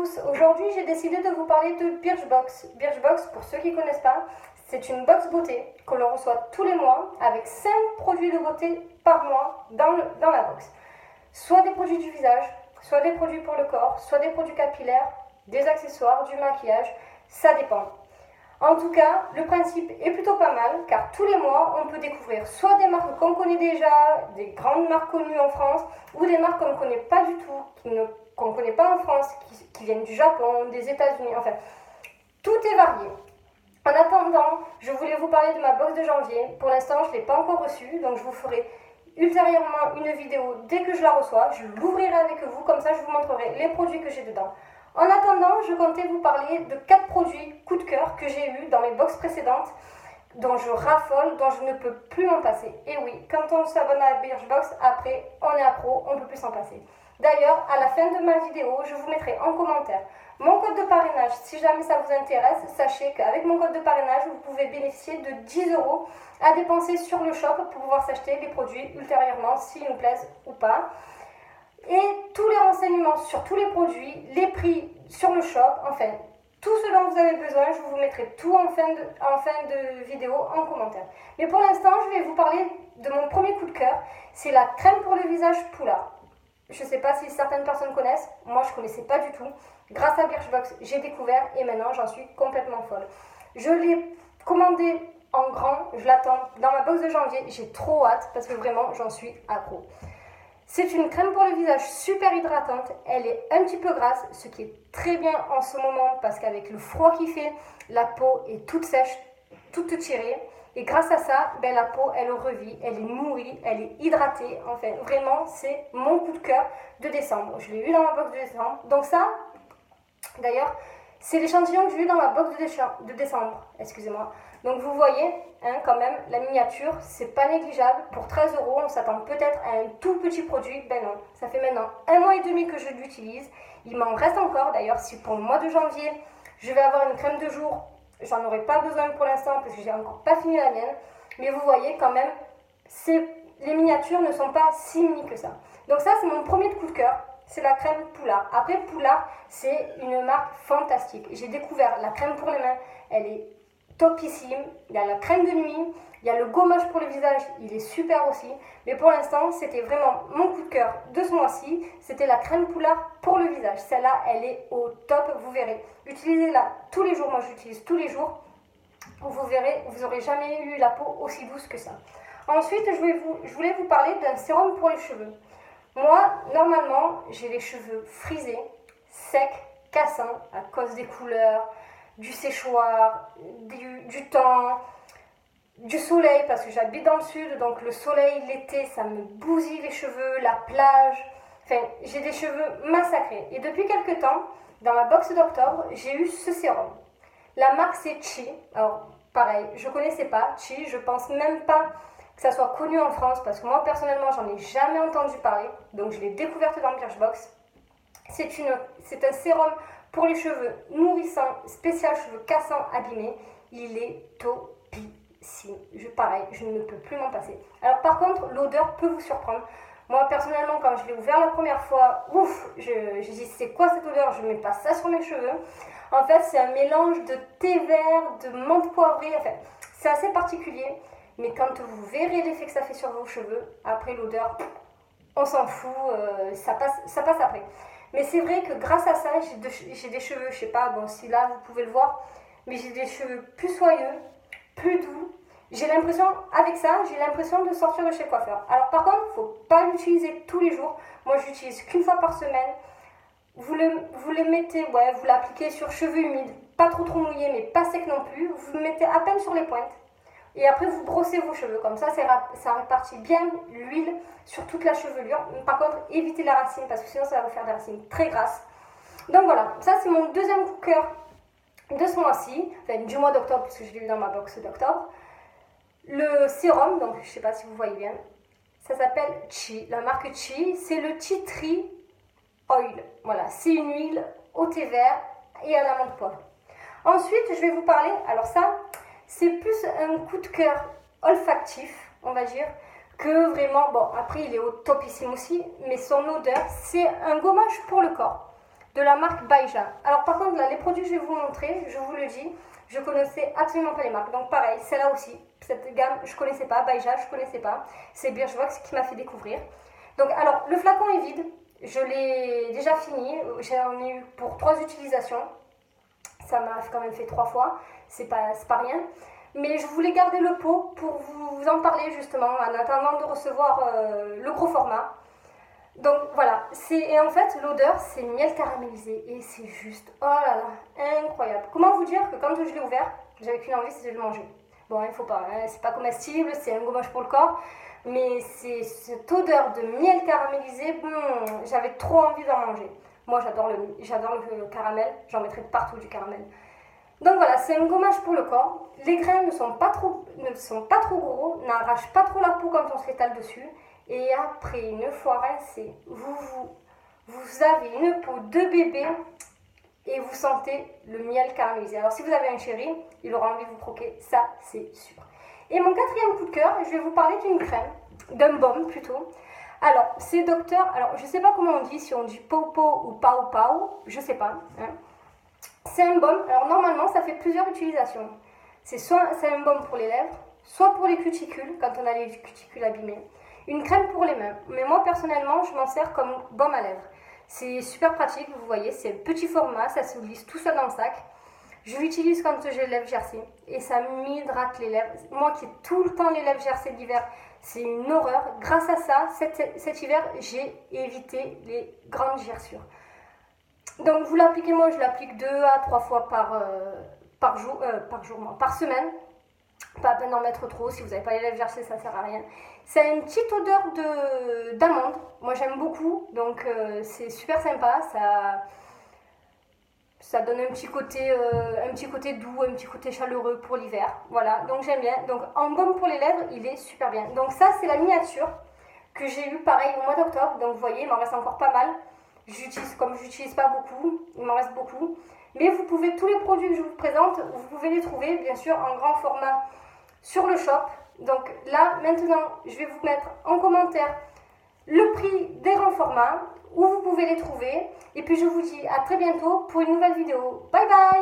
tous, aujourd'hui j'ai décidé de vous parler de Birchbox. Birchbox, pour ceux qui ne connaissent pas, c'est une box beauté que l'on reçoit tous les mois avec 5 produits de beauté par mois dans la box. Soit des produits du visage, soit des produits pour le corps, soit des produits capillaires, des accessoires, du maquillage, ça dépend. En tout cas, le principe est plutôt pas mal car tous les mois, on peut découvrir soit des marques qu'on connaît déjà, des grandes marques connues en France, ou des marques qu'on ne connaît pas du tout, qu'on ne connaît pas en France, qui viennent du Japon, des États-Unis, enfin, tout est varié. En attendant, je voulais vous parler de ma box de janvier. Pour l'instant, je ne l'ai pas encore reçue, donc je vous ferai ultérieurement une vidéo dès que je la reçois. Je l'ouvrirai avec vous, comme ça je vous montrerai les produits que j'ai dedans. En attendant, je comptais vous parler de 4 produits coup de cœur que j'ai eus dans mes box précédentes, dont je raffole, dont je ne peux plus m'en passer. Et oui, quand on s'abonne à Birchbox, après, on est accro, on ne peut plus s'en passer. D'ailleurs, à la fin de ma vidéo, je vous mettrai en commentaire mon code de parrainage. Si jamais ça vous intéresse, sachez qu'avec mon code de parrainage, vous pouvez bénéficier de 10 € à dépenser sur le shop pour pouvoir s'acheter les produits ultérieurement, s'ils nous plaisent ou pas. Et tous les renseignements sur tous les produits, les prix sur le shop, enfin, tout ce dont vous avez besoin, je vous mettrai tout en fin de vidéo en commentaire. Mais pour l'instant, je vais vous parler de mon premier coup de cœur. C'est la crème pour le visage Poula. Je ne sais pas si certaines personnes connaissent, moi je ne connaissais pas du tout. Grâce à Birchbox, j'ai découvert et maintenant j'en suis complètement folle. Je l'ai commandée en grand, je l'attends dans ma box de janvier, j'ai trop hâte parce que vraiment j'en suis accro. C'est une crème pour le visage super hydratante, elle est un petit peu grasse, ce qui est très bien en ce moment parce qu'avec le froid qu'il fait, la peau est toute sèche, toute tirée. Et grâce à ça, la peau, elle revit, elle est nourrie, elle est hydratée. Enfin, vraiment, c'est mon coup de cœur de décembre. Je l'ai eu dans ma box de décembre. Donc ça, d'ailleurs, c'est l'échantillon que j'ai eu dans ma box de décembre. Excusez-moi. Donc vous voyez, quand même, la miniature, c'est pas négligeable. Pour 13 €, on s'attend peut-être à un tout petit produit. Ben non, ça fait maintenant 1 mois et demi que je l'utilise. Il m'en reste encore. D'ailleurs, si pour le mois de janvier, je vais avoir une crème de jour, j'en aurai pas besoin pour l'instant parce que j'ai encore pas fini la mienne. Mais vous voyez quand même, les miniatures ne sont pas si mini que ça. Donc ça, c'est mon premier coup de cœur. C'est la crème Poula. Après, Poula, c'est une marque fantastique. J'ai découvert la crème pour les mains. Elle est topissime. Il y a la crème de nuit. Il y a le gommage pour le visage. Il est super aussi. Mais pour l'instant, c'était vraiment mon coup de cœur de ce mois-ci. C'était la crème Poula pour le visage. Celle-là, elle est au top. Vous verrez. Utilisez-la tous les jours. Moi, j'utilise tous les jours. Vous verrez, vous n'aurez jamais eu la peau aussi douce que ça. Ensuite, je voulais vous parler d'un sérum pour les cheveux. Moi, normalement, j'ai les cheveux frisés, secs, cassants, à cause des couleurs, du séchoir, du temps, du soleil, parce que j'habite dans le sud, donc le soleil, l'été, ça me bousille les cheveux, la plage. Enfin, j'ai des cheveux massacrés. Et depuis quelques temps, dans ma box d'octobre, j'ai eu ce sérum. La marque, c'est Chi. Alors, pareil, je ne connaissais pas Chi, je pense même pas que ça soit connu en France parce que moi personnellement j'en ai jamais entendu parler, donc je l'ai découverte dans Birchbox. C'est un sérum pour les cheveux nourrissants, spécial cheveux cassants, abîmés. Il est topissime. Pareil, je ne peux plus m'en passer. Alors par contre, l'odeur peut vous surprendre. Moi personnellement, quand je l'ai ouvert la première fois, j'ai dit c'est quoi cette odeur? Je ne mets pas ça sur mes cheveux. En fait, c'est un mélange de thé vert, de menthe poivrée. Enfin, c'est assez particulier. Mais quand vous verrez l'effet que ça fait sur vos cheveux, après l'odeur, on s'en fout, ça passe après. Mais c'est vrai que grâce à ça, j'ai des cheveux, je sais pas, bon si là vous pouvez le voir, mais j'ai des cheveux plus soyeux, plus doux. J'ai l'impression, avec ça, j'ai l'impression de sortir de chez le coiffeur. Alors par contre, il ne faut pas l'utiliser tous les jours. Moi, je l'utilise qu'une fois par semaine. Vous le mettez, vous l'appliquez sur cheveux humides, pas trop mouillés, mais pas secs non plus. Vous le mettez à peine sur les pointes. Et après, vous brossez vos cheveux. Comme ça répartit bien l'huile sur toute la chevelure. Par contre, évitez la racine parce que sinon, ça va vous faire des racines très grasses. Donc voilà, ça c'est mon deuxième coup de cœur de ce mois-ci. Enfin, du mois d'octobre, puisque je l'ai eu dans ma box d'octobre. Le sérum, donc je ne sais pas si vous voyez bien, ça s'appelle Chi. La marque Chi, c'est le Tea Tree Oil. Voilà, c'est une huile au thé vert et à l'amande poivre. Ensuite, je vais vous parler, alors ça, c'est plus un coup de cœur olfactif, on va dire, que vraiment, bon, après il est au topissime aussi, mais son odeur, c'est un gommage pour le corps. de la marque Baija. Alors par contre là, les produits que je vais vous montrer, je vous le dis, je connaissais absolument pas les marques. Donc pareil, celle-là aussi, cette gamme, je connaissais pas, Baija, je connaissais pas. C'est Birchbox qui m'a fait découvrir. Donc alors, le flacon est vide, je l'ai déjà fini, j'en ai eu pour 3 utilisations. Ça m'a quand même fait 3 fois, c'est pas rien. Mais je voulais garder le pot pour vous en parler justement en attendant de recevoir le gros format. Donc voilà, et en fait l'odeur c'est miel caramélisé et c'est juste, oh là là, incroyable. Comment vous dire que quand je l'ai ouvert, j'avais qu'une envie, c'était de le manger. Bon, il faut pas, hein, c'est pas comestible, c'est un gommage pour le corps, mais c'est cette odeur de miel caramélisé, j'avais trop envie d'en manger. Moi j'adore le caramel, j'en mettrai partout du caramel. Donc voilà, c'est un gommage pour le corps. Les grains ne sont pas trop gros, n'arrachent pas trop la peau quand on s'étale dessus. Et après, une fois rincé, vous avez une peau de bébé et vous sentez le miel caramélisé. Alors si vous avez un chéri, il aura envie de vous croquer, ça c'est sûr. Et mon quatrième coup de cœur, je vais vous parler d'une crème, d'un baume plutôt. Alors, c'est Docteur, alors je ne sais pas comment on dit, si on dit Popo ou Pau Pau, je ne sais pas. Hein. C'est un baume, alors normalement ça fait plusieurs utilisations. C'est un baume pour les lèvres, soit pour les cuticules, quand on a les cuticules abîmées. Une crème pour les mains, mais moi personnellement je m'en sers comme baume à lèvres. C'est super pratique, vous voyez, c'est un petit format, ça se glisse tout seul dans le sac. Je l'utilise quand j'ai les lèvres gercées et ça m'hydrate les lèvres. Moi qui ai tout le temps les lèvres gercées l'hiver, c'est une horreur. Grâce à ça, cet hiver, j'ai évité les grandes gerçures. Donc vous l'appliquez, moi je l'applique 2 à 3 fois par semaine. Pas la peine d'en mettre trop, si vous n'avez pas les lèvres gercées, ça ne sert à rien. Ça a une petite odeur d'amande, moi j'aime beaucoup, donc c'est super sympa, ça donne un petit côté doux, un petit côté chaleureux pour l'hiver, voilà, donc j'aime bien. Donc en baume pour les lèvres, il est super bien. Donc ça c'est la miniature que j'ai eu pareil au mois d'octobre, donc vous voyez, il m'en reste encore pas mal. Comme je n'utilise pas beaucoup, il m'en reste beaucoup. Mais vous pouvez, tous les produits que je vous présente, vous pouvez les trouver bien sûr en grand format sur le shop. Donc là, maintenant, je vais vous mettre en commentaire le prix des grands formats, où vous pouvez les trouver. Et puis je vous dis à très bientôt pour une nouvelle vidéo. Bye bye!